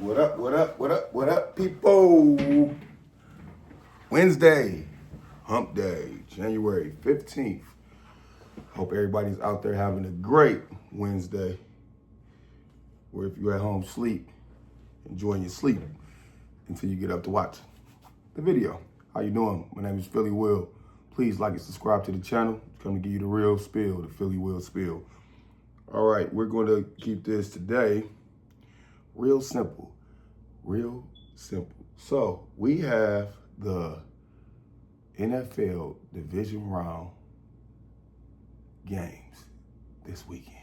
What up, what up, what up, what up, people? Wednesday, hump day, January 15th. Hope everybody's out there having a great Wednesday. Or if you're at home, sleep, enjoying your sleep until you get up to watch the video. How you doing? My name is Philly Will. Please like and subscribe to the channel. Come to give you the real spill, the Philly Will spill. All right, we're going to keep this today real simple. Real simple. So we have the NFL division round games this weekend.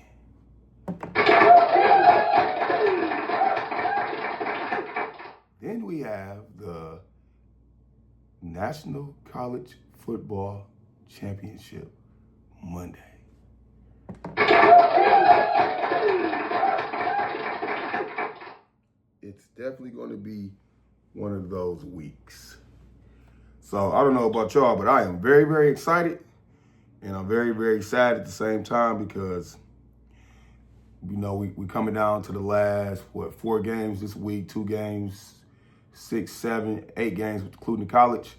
Then we have the National College Football Championship Monday. It's definitely going to be one of those weeks. So I don't know about y'all, but I am very, very excited. And I'm very, very sad at the same time because, you know, we coming down to the last, 4 games this week, 2 games, 6, 7, 8 games, including college.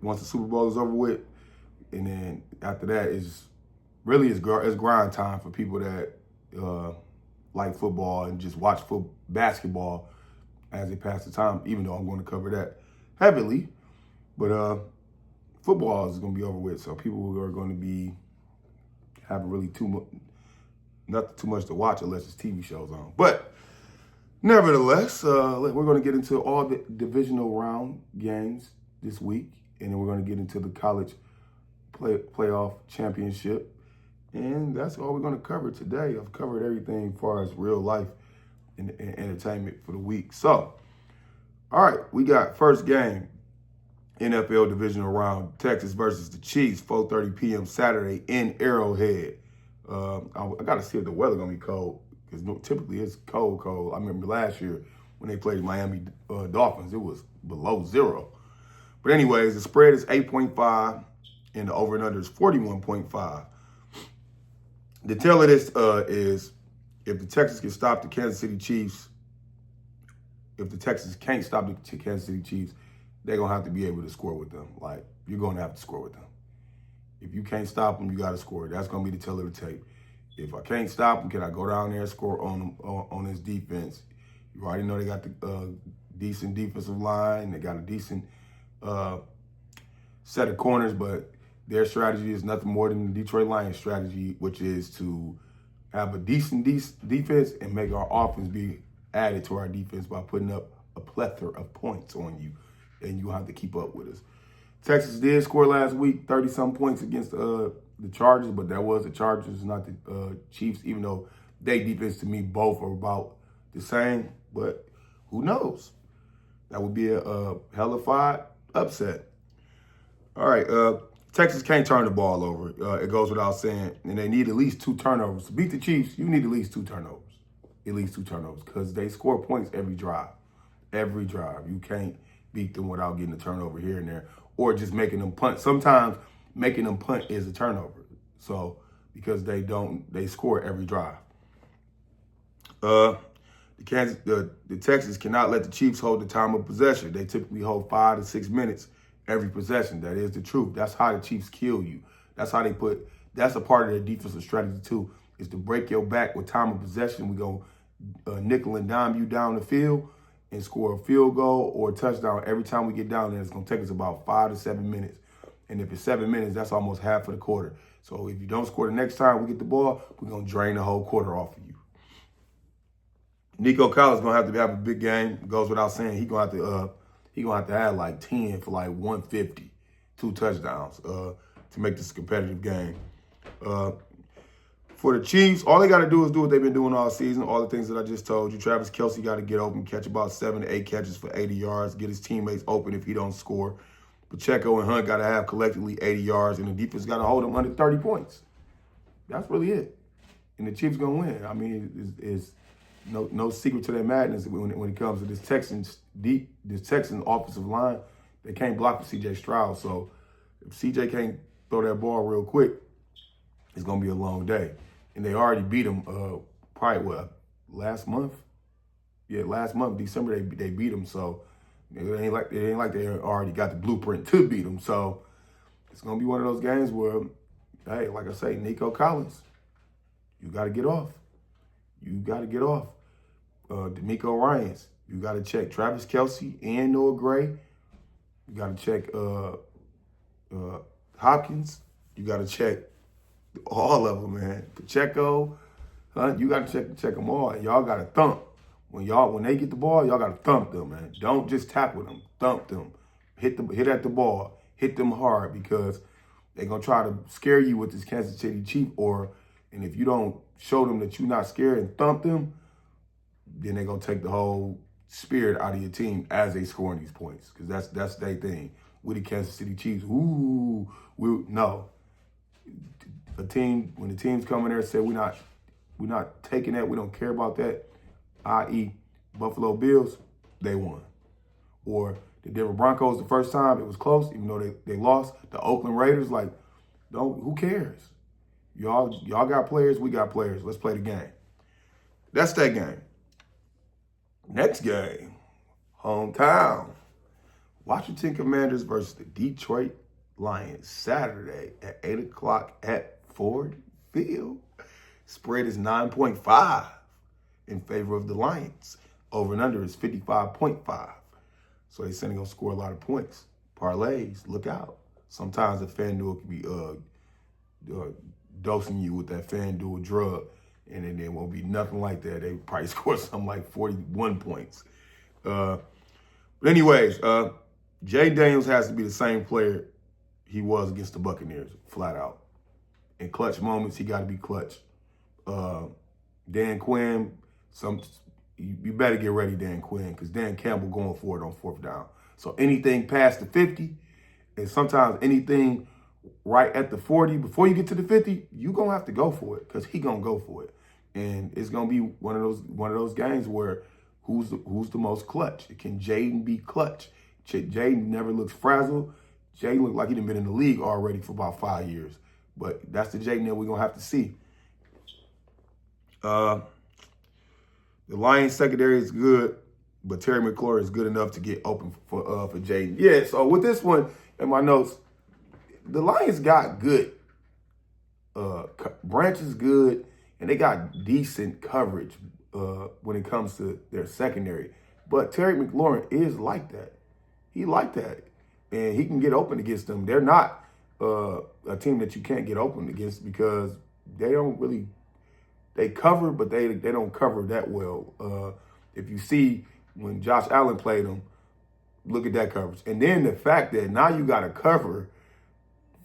Once the Super Bowl is over with. And then after that is really it's grind time for people that like football and just watch basketball as they pass the time, even though I'm going to cover that heavily. But football is going to be over with, so people are going to be having really nothing too much to watch unless it's TV shows on. But nevertheless, we're going to get into all the divisional round games this week, and then we're going to get into the college playoff championship. And that's all we're going to cover today. I've covered everything as far as real life and entertainment for the week. So, all right, we got first game, NFL divisional round, Texas versus the Chiefs, 4:30 p.m. Saturday in Arrowhead. I got to see if the weather going to be cold because typically it's cold. I remember last year when they played Miami Dolphins, it was below 0. But anyways, the spread is 8.5 and the over and under is 41.5. The tale of this is if the Texans can stop the Kansas City Chiefs, if the Texans can't stop the Kansas City Chiefs, they're going to have to be able to score with them. Like, you're going to have to score with them. If you can't stop them, you got to score. That's going to be the tale of the tape. If I can't stop them, can I go down there and score on this defense? You already know they got the decent defensive line. They got a decent set of corners, but their strategy is nothing more than the Detroit Lions strategy, which is to have a decent defense and make our offense be added to our defense by putting up a plethora of points on you, and you have to keep up with us. Texas did score last week, 30-some points against the Chargers, but that was the Chargers, not the Chiefs, even though they defense to me both are about the same, but who knows? That would be a hellified upset. All right, Texas can't turn the ball over. It goes without saying. And they need at least 2 turnovers. To beat the Chiefs, you need at least 2 turnovers. At least 2 turnovers because they score points every drive. Every drive. You can't beat them without getting a turnover here and there or just making them punt. Sometimes making them punt is a turnover. So because they score every drive. The Texans cannot let the Chiefs hold the time of possession. They typically hold 5 to 6 minutes every possession. That is the truth. That's how the Chiefs kill you. That's how that's a part of their defensive strategy too, is to break your back with time of possession. We go nickel and dime you down the field and score a field goal or a touchdown. Every time we get down there, it's going to take us about 5 to 7 minutes. And if it's 7 minutes, that's almost half of the quarter. So if you don't score the next time we get the ball, we're going to drain the whole quarter off of you. Nico Collins is going to have a big game. It goes without saying. He's going to have to have like 10 for like 150, 2 touchdowns to make this a competitive game. For the Chiefs, all they got to do is do what they've been doing all season, all the things that I just told you. Travis Kelce got to get open, catch about 7 to 8 catches for 80 yards, get his teammates open if he don't score. Pacheco and Hunt got to have collectively 80 yards, and the defense got to hold them under 30 points. That's really it. And the Chiefs going to win. I mean, it's no secret to their madness when it comes to this Texan offensive line. They can't block for C.J. Stroud. So if C.J. can't throw that ball real quick, it's going to be a long day. And they already beat him probably, last month? Yeah, last month, December, they beat them. So it ain't like they already got the blueprint to beat them. So it's gonna be one of those games where, hey, like I say, Nico Collins, you got to get off. You got to get off. D'Amico Ryans, you got to check Travis Kelce and Noah Gray. You got to check Hopkins. You got to check all of them, man. Pacheco, you got to check them all. And y'all got to thump. When they get the ball, y'all got to thump them, man. Don't just tackle them. Thump them. Hit at the ball. Hit them hard because they're going to try to scare you with this Kansas City Chief. And if you don't show them that you're not scared and thump them, then they're going to take the whole spirit out of your team as they scoring these points. Because that's their thing. With the Kansas City Chiefs, no. When the teams come in there and say we're not taking that, we don't care about that, i.e. Buffalo Bills, they won. Or the Denver Broncos the first time, it was close, even though they lost. The Oakland Raiders, who cares? Y'all got players, we got players. Let's play the game. That's that game. Next game, hometown. Washington Commanders versus the Detroit Lions, Saturday at 8 o'clock at Ford Field. Spread is 9.5 in favor of the Lions. Over and under is 55.5. So they saying they're going to score a lot of points. Parlays, look out. Sometimes a FanDuel can be dosing you with that FanDuel drug, and then there won't be nothing like that. They probably score something like 41 points. But anyways, Jay Daniels has to be the same player he was against the Buccaneers, flat out. In clutch moments, he got to be clutch. Dan Quinn, you better get ready, Dan Quinn, because Dan Campbell going for it on fourth down. So anything past the 50, and sometimes anything right at the 40, before you get to the 50, you're going to have to go for it, because he going to go for it. And it's going to be one of those games where who's the most clutch? Can Jaden be clutch? Jaden never looks frazzled. Jaden looked like he'd been in the league already for about 5 years. But that's the Jaden that we're going to have to see. The Lions secondary is good, but Terry McLaurin is good enough to get open for Jaden. Yeah, so with this one in my notes, the Lions got good. Branch is good, and they got decent coverage when it comes to their secondary. But Terry McLaurin is like that. He like that. And he can get open against them. They're not a team that you can't get open against because they don't really – they cover, but they don't cover that well. If you see when Josh Allen played them, look at that coverage. And then the fact that now you got to cover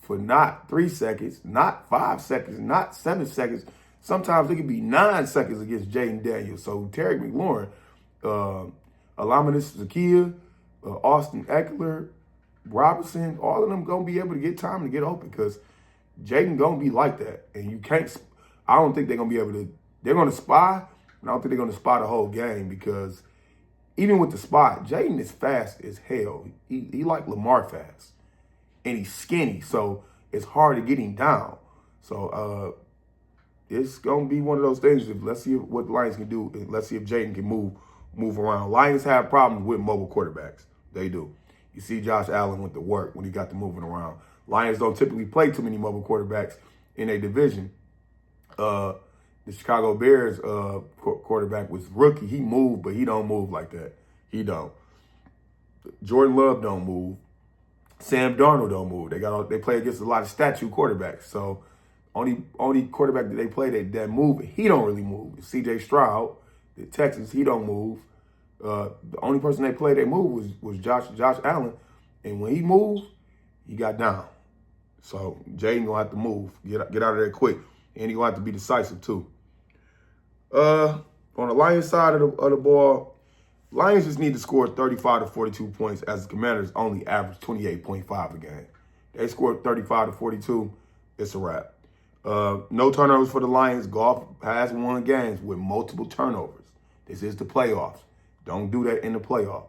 for not 3 seconds, not 5 seconds, not 7 seconds. Sometimes it can be 9 seconds against Jaden Daniels. So Terry McLaurin, Alamanus Zakia, Austin Eckler, Robinson, all of them going to be able to get time to get open because Jaden going to be like that. And you can't – I don't think they're going to be able to – they're going to spy, but I don't think they're going to spy the whole game because even with the spot, Jaden is fast as hell. He like Lamar fast. And he's skinny, so it's hard to get him down. So it's going to be one of those things. Let's see what the Lions can do. Let's see if Jaden can move around. Lions have problems with mobile quarterbacks. They do. You see Josh Allen went to work when he got to moving around. Lions don't typically play too many mobile quarterbacks in a division. The Chicago Bears quarterback was rookie. He moved, but he don't move like that. He don't. Jordan Love don't move. Sam Darnold don't move. They play against a lot of statue quarterbacks. So only quarterback that they play that move, he don't really move. C.J. Stroud, the Texans, he don't move. The only person they played that move was Josh Allen. And when he moved, he got down. So Jaden gonna have to move. Get out of there quick. And he gonna have to be decisive too. On the Lions side of the ball, Lions just need to score 35 to 42 points as the Commanders only average 28.5 a game. They scored 35 to 42, it's a wrap. No turnovers for the Lions. Goff has won games with multiple turnovers. This is the playoffs. Don't do that in the playoffs.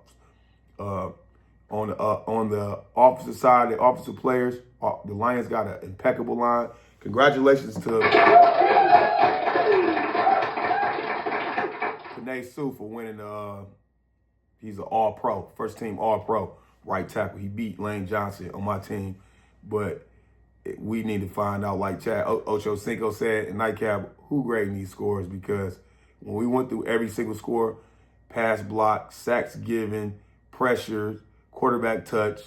On the offensive side, the offensive players, the Lions got an impeccable line. Congratulations to Panay Panay Sue for winning. He's an All-Pro, first team All-Pro right tackle. He beat Lane Johnson on my team, but we need to find out, like Chad Ocho Cinco said in Nightcap, who grading these scores, because when we went through every single score, pass block, sacks given, pressure, quarterback touch,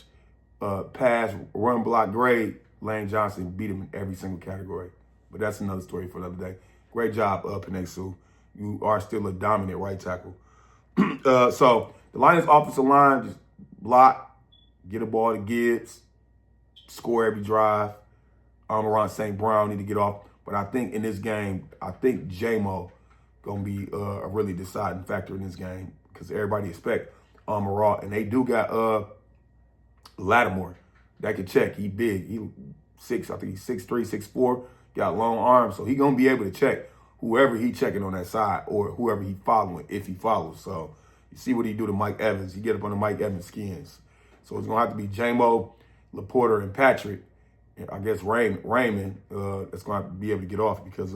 pass, run block grade, Lane Johnson beat him in every single category. But that's another story for another day. Great job, Panay Sue. You are still a dominant right tackle. So the Lions offensive line just block, get a ball to Gibbs, score every drive. Amon-Ra St. Brown need to get off. But I think in this game, I think J-Mo going to be a really deciding factor in this game because everybody expect Amon-Ra. And they do got Lattimore that can check. He big. I think he's 6'3", 6'4", got long arms. So he going to be able to check whoever he checking on that side or whoever he following if he follows. So you see what he do to Mike Evans. He get up on the Mike Evans skins. So it's going to have to be J-Mo, LaPorta, and Patrick. And I guess Raymond that's going to be able to get off because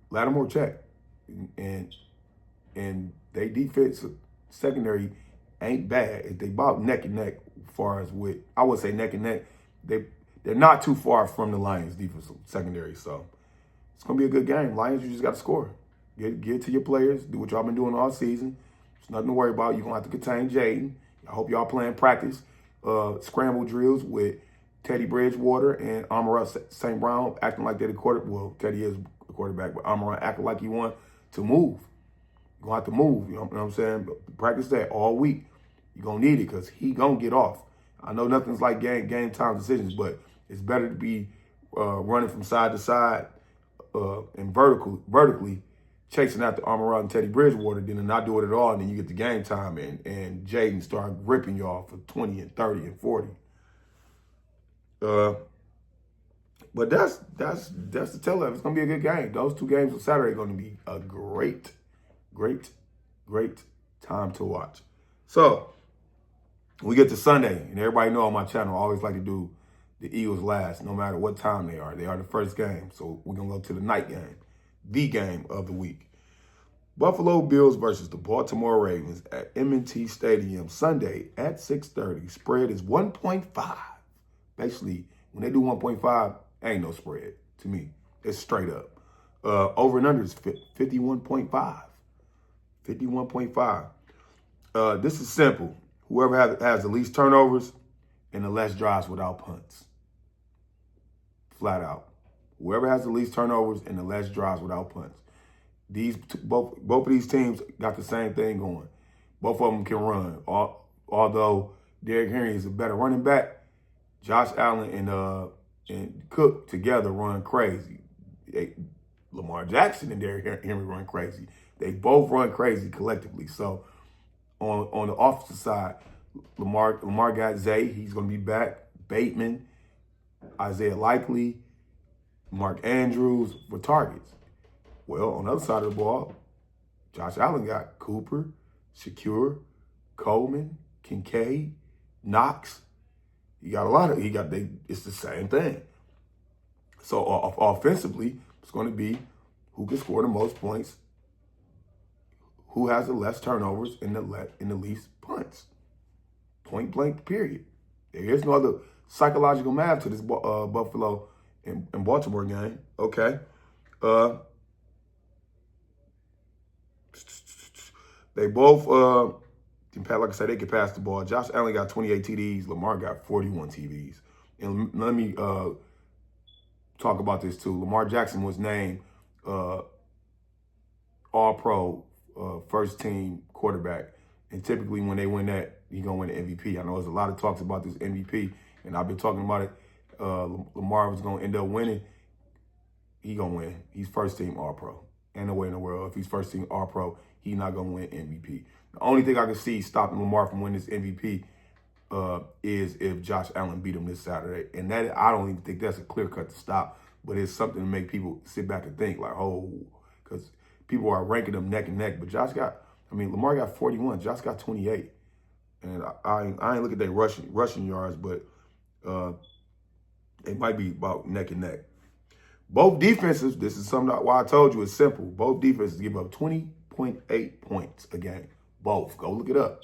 Lattimore check. And they defense secondary ain't bad. They about neck and neck as far as with, I would say neck and neck. They're not too far from the Lions defensive secondary. So it's going to be a good game. Lions, you just got to score. Get it to your players. Do what y'all been doing all season. There's nothing to worry about. You're going to have to contain Jaden. I hope y'all playing practice scramble drills with Teddy Bridgewater and Amon-Ra St. Brown acting like they're the quarterback. Well, Teddy is the quarterback, but Amon-Ra acting like he want to move. You're going to have to move. You know what I'm saying? But practice that all week. You're going to need it because he going to get off. I know nothing's like game time decisions, but it's better to be running from side to side and vertically chasing after Amon-Ra and Teddy Bridgewater than to not do it at all, and then you get the game time and Jaden start ripping y'all for 20 and 30 and 40. But that's the tell of it. It's gonna be a good game. Those two games on Saturday are gonna be a great time to watch. So we get to Sunday, and everybody know on my channel I always like to do the Eagles last, no matter what time they are. They are the first game, so we're gonna go to the night game, the game of the week. Buffalo Bills versus the Baltimore Ravens at M&T Stadium Sunday at 6:30. Spread is 1.5. Basically, when they do 1.5, ain't no spread to me. It's straight up. Over and under is 51.5. 51.5. This is simple. Whoever has the least turnovers and the less drives without punts. Flat out. Whoever has the least turnovers and the less drives without punts. Both of these teams got the same thing going. Both of them can run. Although Derrick Henry is a better running back, Josh Allen and Cook together run crazy. Lamar Jackson and Derrick Henry run crazy. They both run crazy collectively. So on the offensive side, Lamar got Zay. He's going to be back. Bateman, Isaiah Likely, Mark Andrews for targets. Well, on the other side of the ball, Josh Allen got Cooper, Shakur, Coleman, Kincaid, Knox. He got a lot of, it's the same thing. So offensively, it's going to be who can score the most points, who has the less turnovers and the least punts. Point blank, period. There is no other psychological math to this Buffalo and Baltimore game. Okay. They both, like I said, they can pass the ball. Josh Allen got 28 TDs. Lamar got 41 TDs. And let me talk about this too. Lamar Jackson was named All-Pro first team quarterback. And typically when they win that, he's going to win the MVP. I know there's a lot of talks about this MVP, and I've been talking about it. Lamar was going to end up winning. He going to win. He's first team All-Pro. Ain't no way in the world. If he's first team All-Pro, he's not going to win MVP. The only thing I can see stopping Lamar from winning this MVP is if Josh Allen beat him this Saturday. And that, I don't even think that's a clear cut to stop, but it's something to make people sit back and think like, oh, because people are ranking them neck and neck. But Lamar got 41. Josh got 28. And I ain't look at their rushing yards, but it might be about neck and neck. Both defenses, this is something why I told you it's simple. Both defenses give up 20.5 20.8 points a game. Both. Go look it up.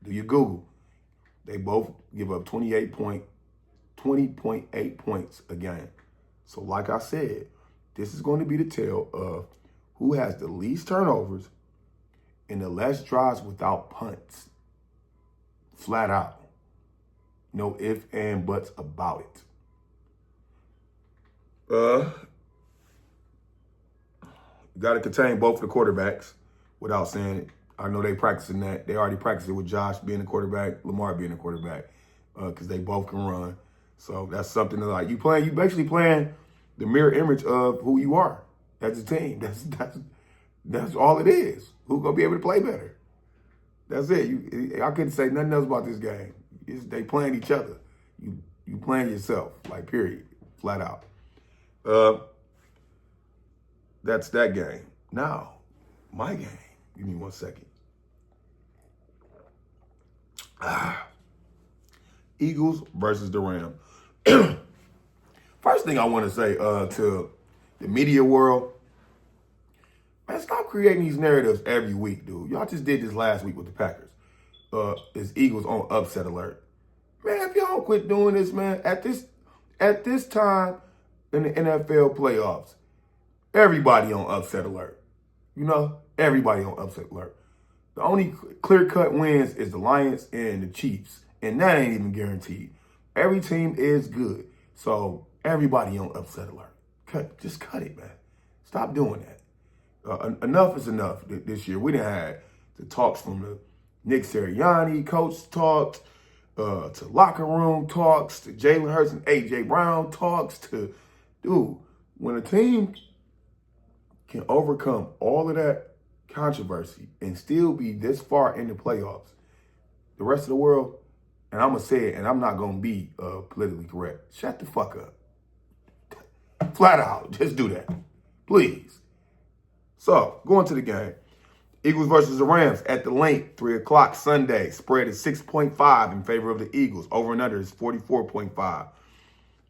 Do your Google. They both give up 20.8 points a game. So like I said, this is going to be the tale of who has the least turnovers and the less drives without punts. Flat out. No ifs and buts about it. You got to contain both of the quarterbacks without saying it. I know they practicing that. They already practiced it with Josh being the quarterback, Lamar being the quarterback, because they both can run. So that's something that, like, you basically playing the mirror image of who you are as a team. That's all it is. Who's gonna be able to play better? That's it. I couldn't say nothing else about this game. They playing each other. You playing yourself, like, period, flat out. That's that game. Now, my game. Give me 1 second. Eagles versus the Rams. First thing I want to say to the media world, man, stop creating these narratives every week, dude. Y'all just did this last week with the Packers. It's Eagles on upset alert. Man, if y'all don't quit doing this, man, at this time in the NFL playoffs, everybody on upset alert. You know, everybody on upset alert. The only clear-cut wins is the Lions and the Chiefs, and that ain't even guaranteed. Every team is good, so everybody on upset alert. Just cut it, man. Stop doing that. Enough is enough this year. We done had the talks from the Nick Sirianni coach talks, to locker room talks, to Jalen Hurts and A.J. Brown talks, to, dude, when a team can overcome all of that controversy and still be this far in the playoffs, the rest of the world, and I'm going to say it, and I'm not going to be politically correct, shut the fuck up. Flat out. Just do that. Please. So, going to the game. Eagles versus the Rams at the link, 3 o'clock Sunday. Spread is 6.5 in favor of the Eagles. Over and under is 44.5.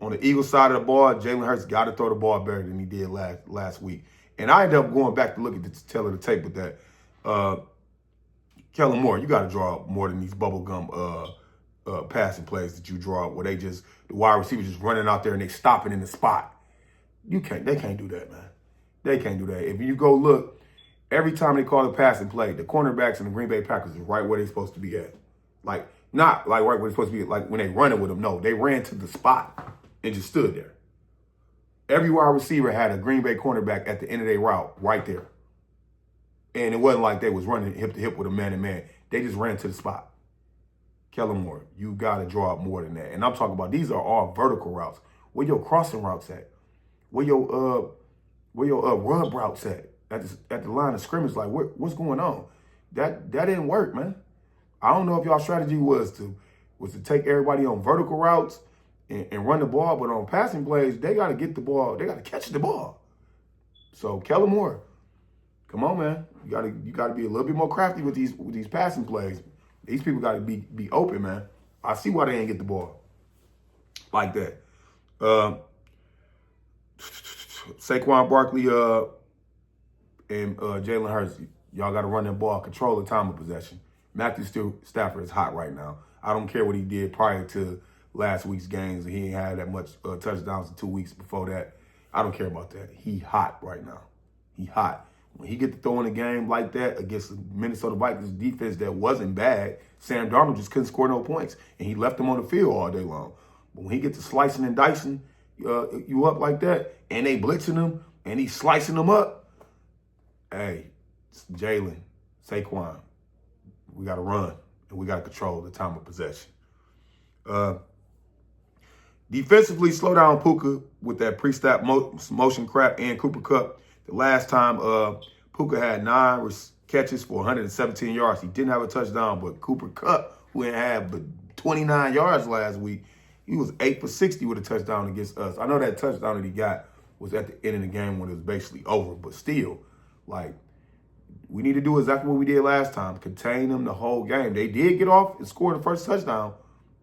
On the Eagles side of the ball, Jalen Hurts got to throw the ball better than he did last week. And I ended up going back to look at the tail of the tape with that. Kellen Moore, you got to draw more than these bubblegum passing plays that you draw where the wide receivers just running out there and they stopping in the spot. They can't do that, man. They can't do that. If you go look, every time they call a passing play, the cornerbacks and the Green Bay Packers is right where they're supposed to be at. Like, not like right where they're supposed to be, like when they running with them. No, they ran to the spot and just stood there. Every wide receiver had a Green Bay cornerback at the end of their route right there. And it wasn't like they was running hip to hip with a man-to-man. They just ran to the spot. Kellen Moore, you got to draw up more than that. And I'm talking about these are all vertical routes. Where your crossing routes at? Where your rub routes at? At the line of scrimmage, like what's going on? That didn't work, man. I don't know if y'all strategy was to take everybody on vertical routes and run the ball, but on passing plays, they got to get the ball. They got to catch the ball. So Kellen Moore, come on, man. You got to be a little bit more crafty with these passing plays. These people got to be open, man. I see why they ain't get the ball like that. Saquon Barkley and Jalen Hurts, y'all got to run that ball, control the time of possession. Matthew Stafford is hot right now. I don't care what he did prior to last week's games. He ain't had that much touchdowns in 2 weeks before that. I don't care about that. He hot right now. He hot. When he get to throw in a game like that against the Minnesota Vikings defense that wasn't bad, Sam Darnold just couldn't score no points, and he left them on the field all day long. But when he gets to slicing and dicing you up like that, and they blitzing him, and he's slicing them up, hey, Jalen, Saquon, we got to run, and we got to control the time of possession. Defensively, slow down Puka with that pre-snap motion crap and Cooper Kupp. The last time Puka had 9 catches for 117 yards. He didn't have a touchdown, but Cooper Kupp, who had but 29 yards last week, he was 8 for 60 with a touchdown against us. I know that touchdown that he got was at the end of the game when it was basically over, but still, like, we need to do exactly what we did last time, contain them the whole game. They did get off and score the first touchdown.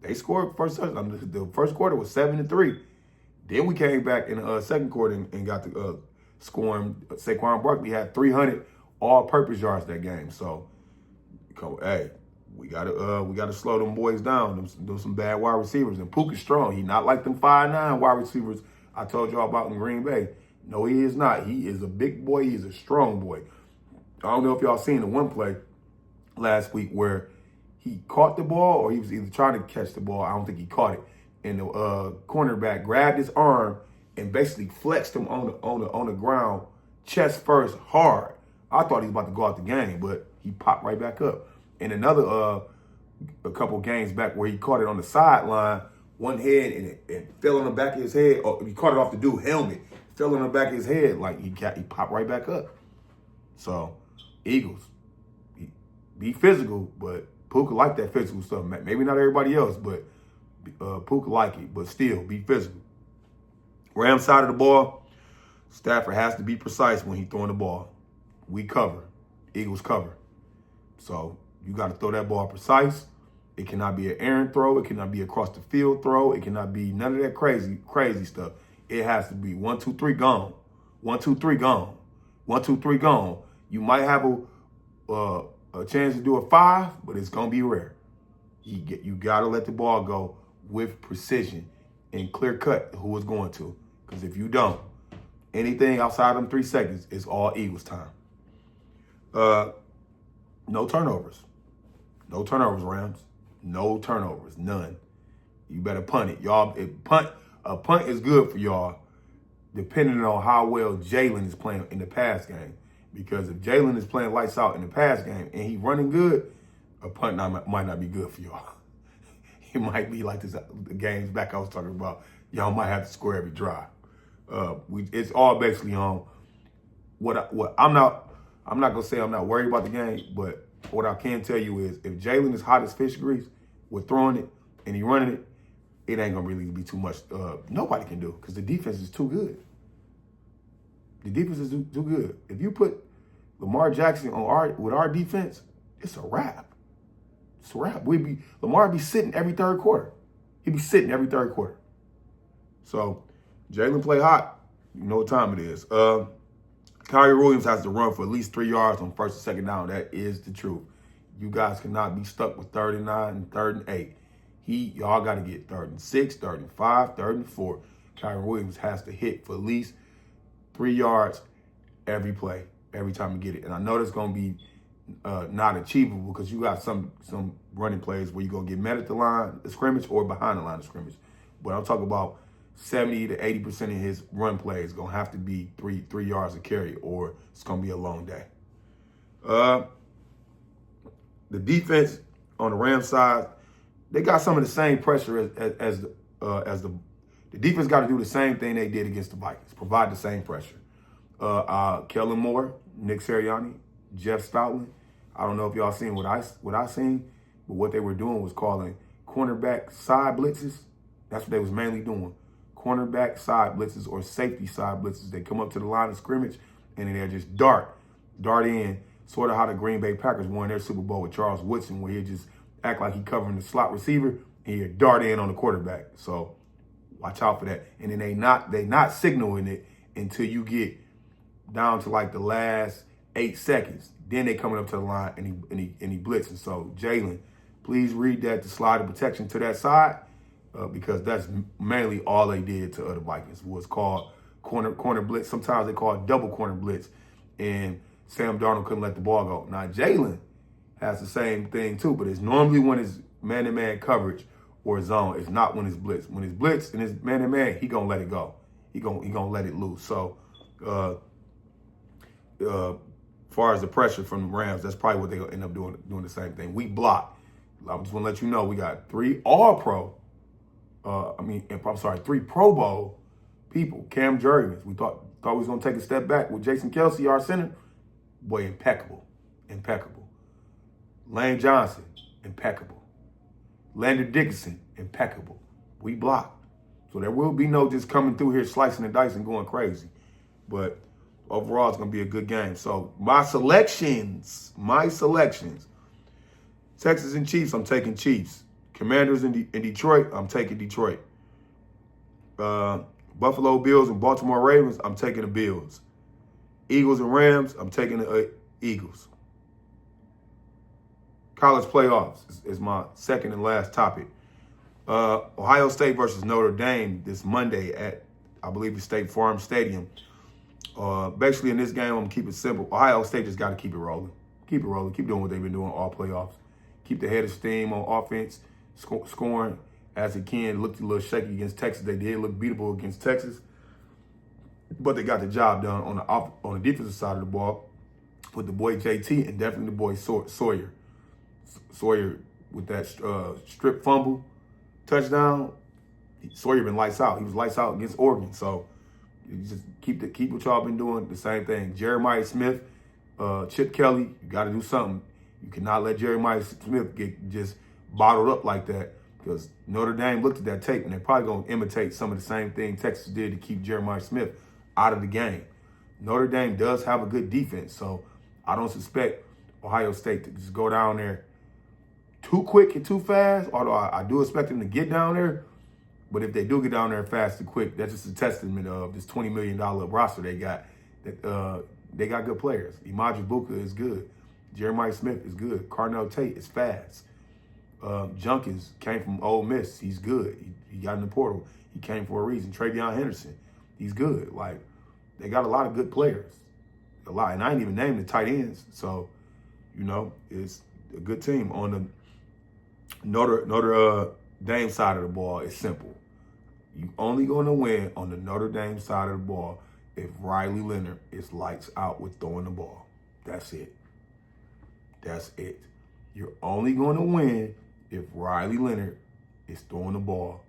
They scored the first touchdown. The first quarter was 7-3. Then we came back in the second quarter and got the scoring. Saquon Barkley had 300 all-purpose yards that game. So, hey, we gotta slow them boys down. Them some bad wide receivers. And Puka is strong. He not like them 5'9" wide receivers I told y'all about in Green Bay. No, he is not. He is a big boy. He is a strong boy. I don't know if y'all seen the one play last week where he caught the ball or he was either trying to catch the ball. I don't think he caught it. And the cornerback grabbed his arm and basically flexed him on the ground, chest first, hard. I thought he was about to go out the game, but he popped right back up. And another a couple games back where he caught it on the sideline, one head, and it fell on the back of his head. Or he caught it off the dude's helmet, fell on the back of his head, like he popped right back up. So, Eagles, be physical, but Puka like that physical stuff. Maybe not everybody else, but Puka like it. But still, be physical. Rams side of the ball, Stafford has to be precise when he's throwing the ball. We cover. Eagles cover. So you got to throw that ball precise. It cannot be an errant throw. It cannot be across the field throw. It cannot be none of that crazy stuff. It has to be 1, 2, 3, gone. 1, 2, 3, gone. 1, 2, 3, gone. You might have a chance to do a 5, but it's gonna be rare. You gotta let the ball go with precision and clear cut who is going to. Because if you don't, anything outside of them 3 seconds is all Eagles time. No turnovers. No turnovers, Rams. No turnovers. None. You better punt it. Y'all, a punt is good for y'all depending on how well Jalen is playing in the pass game. Because if Jalen is playing lights out in the pass game and he running good, a punt might not be good for y'all. It might be like the games back I was talking about. Y'all might have to score every drive. It's all basically on what I'm not gonna say I'm not worried about the game, but what I can tell you is if Jalen is hot as fish grease with throwing it and he running it, it ain't gonna really be too much. Nobody can do because the defense is too good. The defense is too good. If you put Lamar Jackson with our defense, it's a wrap. It's a wrap. Lamar be sitting every third quarter. He'd be sitting every third quarter. So Jalen play hot. You know what time it is. Kyrie Williams has to run for at least 3 yards on first and second down. That is the truth. You guys cannot be stuck with 3rd and 9 and 3rd and 8. Y'all got to get 3rd and 6, 3rd and 5, 3rd and 4. Kyrie Williams has to hit for at least 3 yards every play, every time you get it. And I know that's going to be not achievable because you got some running plays where you're going to get met at the line of scrimmage or behind the line of scrimmage. But I'm talking about 70 to 80% of his run play is going to have to be three yards a carry or it's going to be a long day. The defense on the Rams side, they got some of the same pressure as the defense got to do the same thing they did against the Vikings, provide the same pressure. Kellen Moore, Nick Sirianni, Jeff Stoutland. I don't know if y'all seen what I seen, but what they were doing was calling cornerback side blitzes. That's what they was mainly doing. Cornerback side blitzes or safety side blitzes. They come up to the line of scrimmage and then they just dart in, sort of how the Green Bay Packers won their Super Bowl with Charles Woodson, where he just act like he covering the slot receiver and he dart in on the quarterback. So watch out for that. And then they not signaling it until you get down to like the last 8 seconds. Then they coming up to the line and he blitzing. So Jalen, please read that to slide the protection to that side because that's mainly all they did to other Vikings was called corner blitz. Sometimes they call it double corner blitz, and Sam Darnold couldn't let the ball go. Now Jalen has the same thing too, but it's normally when it's man-to-man coverage or zone. It's not when it's blitz. When it's blitz and it's man-to-man, he gonna let it go. He gonna let it loose. So as far as the pressure from the Rams, that's probably what they're going to end up doing the same thing. We block. I just want to let you know we got 3 All-Pro. 3 Pro Bowl people. Cam Jurgens, we thought we was going to take a step back with Jason Kelsey, our center. Boy, impeccable. Lane Johnson, impeccable. Landon Dickinson, impeccable. We block. So there will be no just coming through here slicing the dice and going crazy. But overall, it's going to be a good game. So my selections. Texans and Chiefs, I'm taking Chiefs. Commanders in Detroit, I'm taking Detroit. Buffalo Bills and Baltimore Ravens, I'm taking the Bills. Eagles and Rams, I'm taking the Eagles. College playoffs is my second and last topic. Ohio State versus Notre Dame this Monday at, I believe, the State Farm Stadium. Basically, in this game, I'm going to keep it simple. Ohio State just got to keep it rolling. Keep it rolling. Keep doing what they've been doing all playoffs. Keep the head of steam on offense, scoring as it can. Looked a little shaky against Texas. They did look beatable against Texas. But they got the job done on the defensive side of the ball with the boy JT and definitely the boy Sawyer. Sawyer with that strip fumble touchdown. Sawyer been lights out. He was lights out against Oregon. So you just keep what y'all been doing. The same thing. Jeremiah Smith, Chip Kelly, you got to do something. You cannot let Jeremiah Smith get just bottled up like that, because Notre Dame looked at that tape and they're probably going to imitate some of the same thing Texas did to keep Jeremiah Smith out of the game. Notre Dame does have a good defense, so I don't suspect Ohio State to just go down there too quick and too fast, although I do expect them to get down there. But if they do get down there fast and quick, that's just a testament of this $20 million roster they got. They got good players. Imaj Ibuka is good. Jeremiah Smith is good. Carnell Tate is fast. Junkins came from Ole Miss. He's good. He got in the portal. He came for a reason. Travion Henderson, he's good. Like, they got a lot of good players. A lot. And I ain't even named the tight ends. So, it's a good team. On the Notre Dame side of the ball, it's simple. You only going to win on the Notre Dame side of the ball if Riley Leonard is lights out with throwing the ball. That's it. That's it. You're only going to win if Riley Leonard is throwing the ball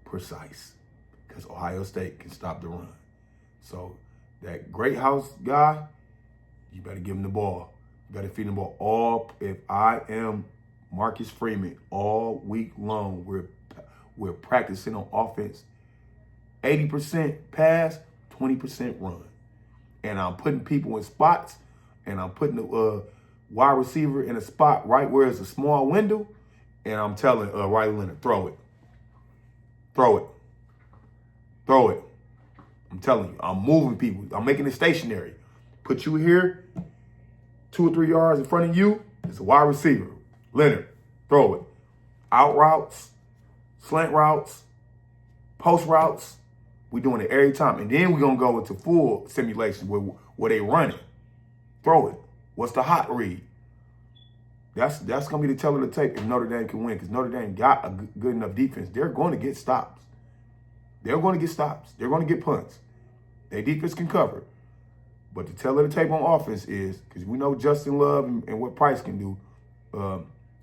precise, because Ohio State can stop the run. So that Great House guy, you better give him the ball. You better feed him the ball. If I am Marcus Freeman all week long, we're practicing on offense. 80% pass, 20% run. And I'm putting people in spots, and I'm putting the wide receiver in a spot right where it's a small window, and I'm telling Riley Leonard, throw it. Throw it. Throw it. I'm telling you, I'm moving people. I'm making it stationary. Put you here, 2 or 3 yards in front of you, it's a wide receiver. Leonard, throw it. Out routes, slant routes, post routes. We're doing it every time. And then we're going to go into full simulation where they running. Throw it. What's the hot read? That's going to be the tell of the tape if Notre Dame can win, because Notre Dame got a good enough defense. They're going to get stops. They're going to get stops. They're going to get punts. Their defense can cover. But the tell of the tape on offense is, because we know Justin Love and what Price can do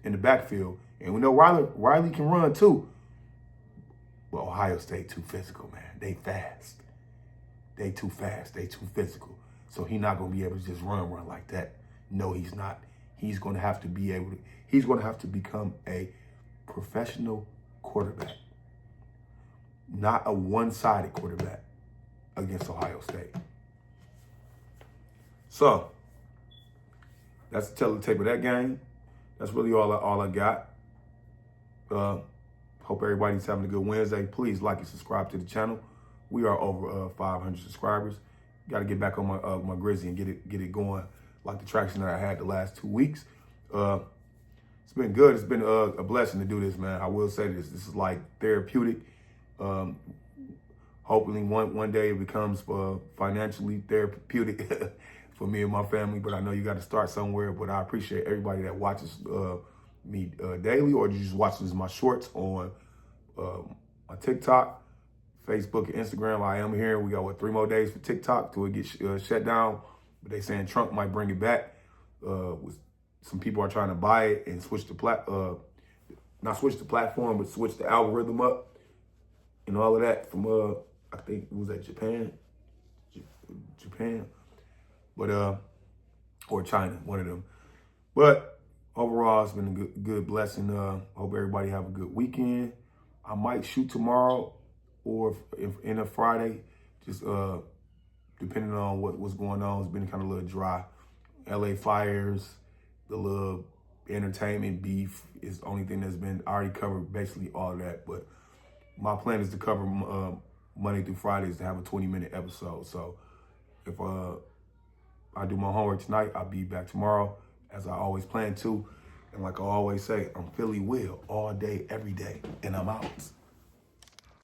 in the backfield. And we know Riley can run too. But Ohio State too physical, man. They fast. They too fast. They too physical. So he's not going to be able to just run like that. No, he's not. He's going to have to be able to, he's going to have to become a professional quarterback, not a one-sided quarterback against Ohio State. So that's the tell the tape of that game. That's really all I got. Hope everybody's having a good Wednesday. Please like and subscribe to the channel. We are over 500 subscribers. Got to get back on my Grizzly and get it going like the traction that I had the last 2 weeks. It's been good. It's been a blessing to do this, man. I will say this. This is like therapeutic. Hopefully one day it becomes financially therapeutic for me and my family. But I know you got to start somewhere. But I appreciate everybody that watches me daily, or you just watches my shorts on my TikTok, Facebook, and Instagram. I am here. We got 3 more days for TikTok till it gets shut down. But they saying Trump might bring it back. Some people are trying to buy it and switch the not switch the platform, but switch the algorithm up and all of that from I think it was at Japan, but or China, one of them. But overall, it's been a good blessing. Hope everybody have a good weekend. I might shoot tomorrow or if in a Friday, just depending on what's going on. It's been kind of a little dry. LA fires, the little entertainment beef is the only thing that's been already covered, basically all of that. But my plan is to cover Monday through Fridays to have a 20-minute episode. So if I do my homework tonight. I'll be back tomorrow, as I always plan to. And like I always say, I'm Philly Will all day, every day, and I'm out.